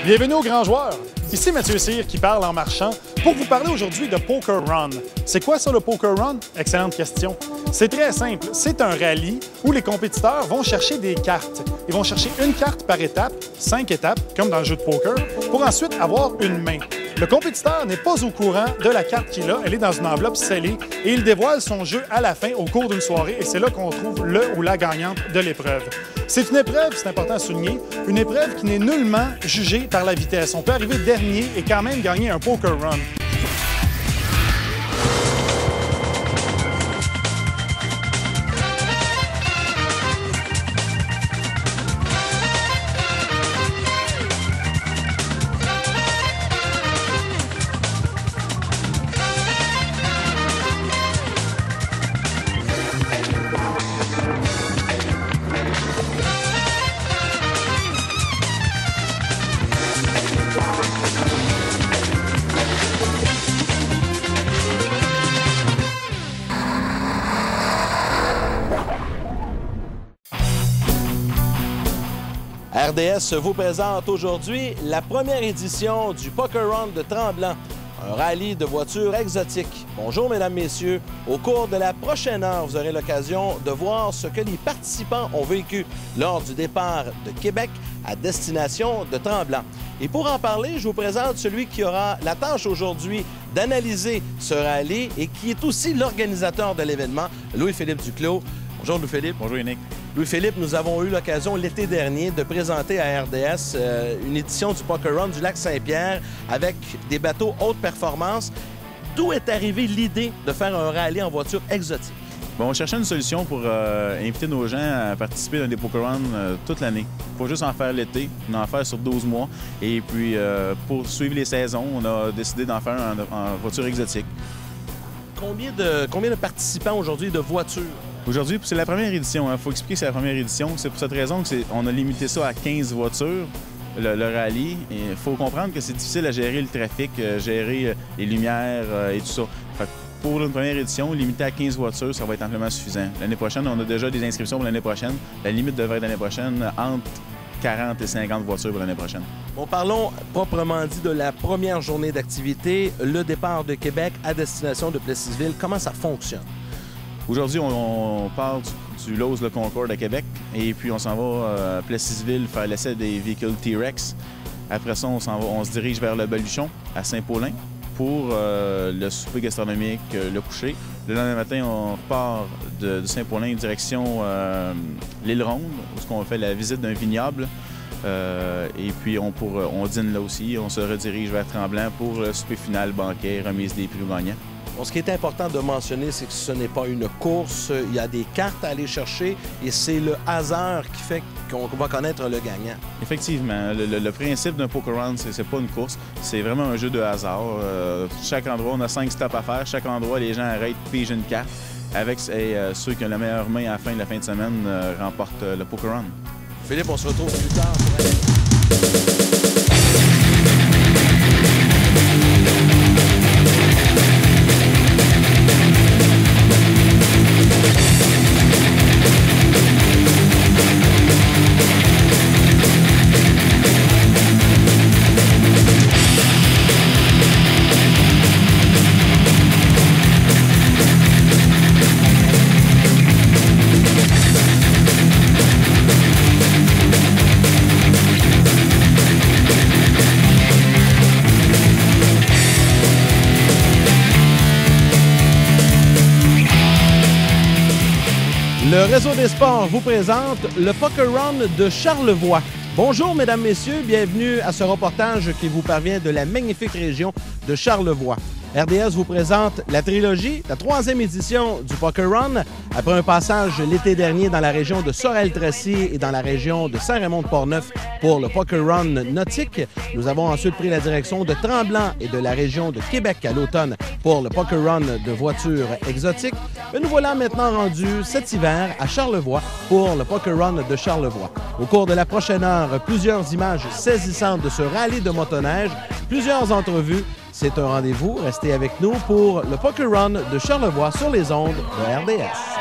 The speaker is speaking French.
Bienvenue aux grands joueurs. Ici Mathieu Cyr qui parle en marchant pour vous parler aujourd'hui de Poker Run. C'est quoi ça le Poker Run? Excellente question. C'est très simple. C'est un rallye où les compétiteurs vont chercher des cartes. Ils vont chercher une carte par étape, 5 étapes, comme dans le jeu de poker, pour ensuite avoir une main. Le compétiteur n'est pas au courant de la carte qu'il a. Elle est dans une enveloppe scellée et il dévoile son jeu à la fin au cours d'une soirée et c'est là qu'on trouve le ou la gagnante de l'épreuve. C'est une épreuve, c'est important à souligner, une épreuve qui n'est nullement jugée par la vitesse. On peut arriver dernier et quand même gagner un Poker Run. RDS vous présente aujourd'hui la première édition du Poker Run de Tremblant, un rallye de voitures exotiques. Bonjour mesdames, messieurs. Au cours de la prochaine heure, vous aurez l'occasion de voir ce que les participants ont vécu lors du départ de Québec à destination de Tremblant. Et pour en parler, je vous présente celui qui aura la tâche aujourd'hui d'analyser ce rallye et qui est aussi l'organisateur de l'événement, Louis-Philippe Duclos. Bonjour Louis-Philippe. Bonjour Yannick. Louis-Philippe, nous avons eu l'occasion l'été dernier de présenter à RDS une édition du Poker Run du Lac-Saint-Pierre avec des bateaux haute performance. D'où est arrivée l'idée de faire un rallye en voiture exotique? Bon, on cherchait une solution pour inviter nos gens à participer dans des Poker Run toute l'année. Pas juste en faire l'été, mais en faire sur 12 mois. Et puis, pour suivre les saisons, on a décidé d'en faire en voiture exotique. Combien de participants aujourd'hui de voitures? Aujourd'hui, c'est la première édition. Il faut expliquer que c'est la première édition. C'est pour cette raison qu'on a limité ça à 15 voitures, le rallye. Il faut comprendre que c'est difficile à gérer le trafic, gérer les lumières et tout ça. Fait que pour une première édition, limité à 15 voitures, ça va être amplement suffisant. L'année prochaine, on a déjà des inscriptions pour l'année prochaine. La limite devrait être l'année prochaine entre 40 et 50 voitures pour l'année prochaine. Bon, parlons proprement dit de la première journée d'activité, le départ de Québec à destination de Plessisville. Comment ça fonctionne? Aujourd'hui, on part du Lowe's Le Concorde à Québec et puis on s'en va à Plessisville faire l'essai des véhicules T-Rex. Après ça, on se dirige vers le Baluchon à Saint-Paulin pour le souper gastronomique, le coucher. Le lendemain matin, on repart de Saint-Paulin direction l'île Ronde où on fait la visite d'un vignoble. Et puis on dîne là aussi. On se redirige vers Tremblant pour le souper final, banquet, remise des prix aux gagnants. Bon, ce qui est important de mentionner, c'est que ce n'est pas une course. Il y a des cartes à aller chercher et c'est le hasard qui fait qu'on va connaître le gagnant. Effectivement. Le principe d'un Poker Run, c'est pas une course. C'est vraiment un jeu de hasard. Chaque endroit, on a 5 stops à faire. Chaque endroit, les gens arrêtent, pigent une carte. Avec ceux qui ont la meilleure main à la fin de la fin de semaine remportent le Poker Run. Philippe, on se retrouve plus tard. Le Réseau des sports vous présente le Poker Run de Charlevoix. Bonjour mesdames, messieurs, bienvenue à ce reportage qui vous parvient de la magnifique région de Charlevoix. RDS vous présente la trilogie, la 3e édition du Poker Run. Après un passage l'été dernier dans la région de Sorel-Tracy et dans la région de Saint-Raymond-de-Portneuf pour le Poker Run nautique, nous avons ensuite pris la direction de Tremblant et de la région de Québec à l'automne pour le Poker Run de voitures exotiques. Et nous voilà maintenant rendus cet hiver à Charlevoix pour le Poker Run de Charlevoix. Au cours de la prochaine heure, plusieurs images saisissantes de ce rallye de motoneige, plusieurs entrevues. C'est un rendez-vous. Restez avec nous pour le Poker Run de Charlevoix sur les ondes de RDS.